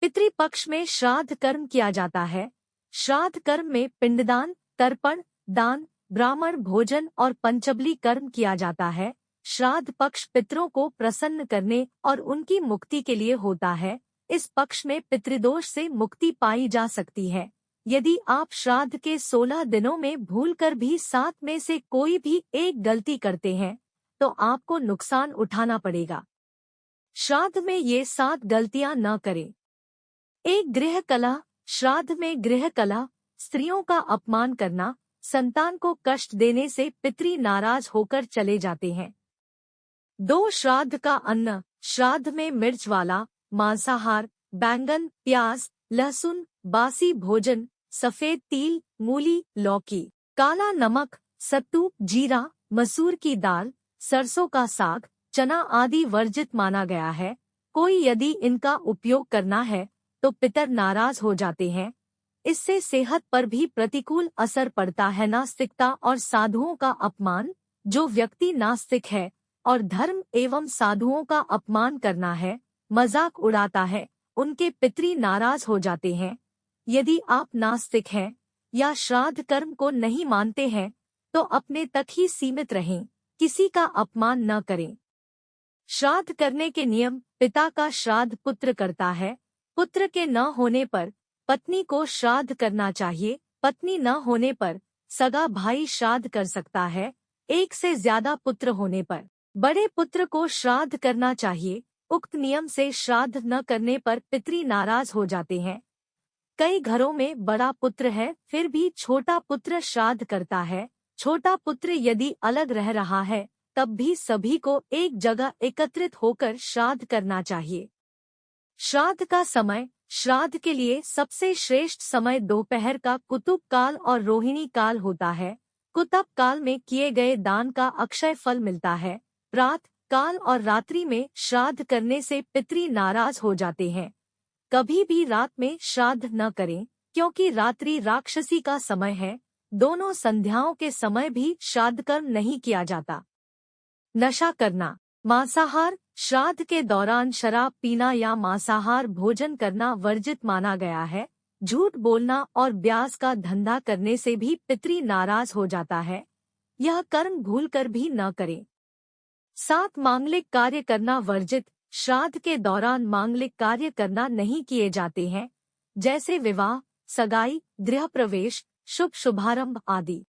पितृपक्ष में श्राद्ध कर्म किया जाता है। श्राद्ध कर्म में पिंडदान, तर्पण, दान, ब्राह्मण भोजन और पंचबली कर्म किया जाता है। श्राद्ध पक्ष पितरों को प्रसन्न करने और उनकी मुक्ति के लिए होता है। इस पक्ष में पितृदोष से मुक्ति पाई जा सकती है। यदि आप श्राद्ध के 16 दिनों में भूलकर भी 7 में से कोई भी एक गलती करते हैं तो आपको नुकसान उठाना पड़ेगा। श्राद्ध में ये 7 गलतियां न करें। 1. गृह कलह। श्राद्ध में गृह कलह, स्त्रियों का अपमान करना, संतान को कष्ट देने से पितृ नाराज होकर चले जाते हैं। 2. श्राद्ध का अन्न। श्राद्ध में मिर्च वाला, मांसाहार, बैंगन, प्याज, लहसुन, बासी भोजन, सफेद तिल, मूली, लौकी, काला नमक, सत्तू, जीरा, मसूर की दाल, सरसों का साग, चना आदि वर्जित माना गया है। कोई यदि इनका उपयोग करना है तो पितर नाराज हो जाते हैं। इससे सेहत पर भी प्रतिकूल असर पड़ता है। नास्तिकता और साधुओं का अपमान। जो व्यक्ति नास्तिक है और धर्म एवं साधुओं का अपमान करना है, मजाक उड़ाता है, उनके पितृ नाराज हो जाते हैं। यदि आप नास्तिक हैं या श्राद्ध कर्म को नहीं मानते हैं तो अपने तक ही सीमित रहें, किसी का अपमान न करें। श्राद्ध करने के नियम। पिता का श्राद्ध पुत्र करता है। पुत्र के न होने पर पत्नी को श्राद्ध करना चाहिए। पत्नी न होने पर सगा भाई श्राद्ध कर सकता है। एक से ज्यादा पुत्र होने पर बड़े पुत्र को श्राद्ध करना चाहिए। उक्त नियम से श्राद्ध न करने पर पितृ नाराज हो जाते हैं। कई घरों में बड़ा पुत्र है फिर भी छोटा पुत्र श्राद्ध करता है। छोटा पुत्र यदि अलग रह रहा है तब भी सभी को एक जगह एकत्रित होकर श्राद्ध करना चाहिए। श्राद्ध का समय। श्राद्ध के लिए सबसे श्रेष्ठ समय दोपहर का कुतुब काल और रोहिणी काल होता है। कुतुब काल में किए गए दान का अक्षय फल मिलता है। प्रातः काल और रात्रि में श्राद्ध करने से पितृ नाराज हो जाते हैं। कभी भी रात में श्राद्ध न करें क्योंकि रात्रि राक्षसी का समय है। दोनों संध्याओं के समय भी श्राद्ध कर्म नहीं किया जाता। नशा करना। मांसाहार। श्राद्ध के दौरान शराब पीना या मांसाहार भोजन करना वर्जित माना गया है। झूठ बोलना और ब्याज का धंधा करने से भी पितृ नाराज हो जाता है। यह कर्म भूलकर भी न करें। 7. मांगलिक कार्य करना वर्जित। श्राद्ध के दौरान मांगलिक कार्य करना नहीं किए जाते हैं, जैसे विवाह, सगाई, गृह प्रवेश, शुभ शुभारंभ आदि।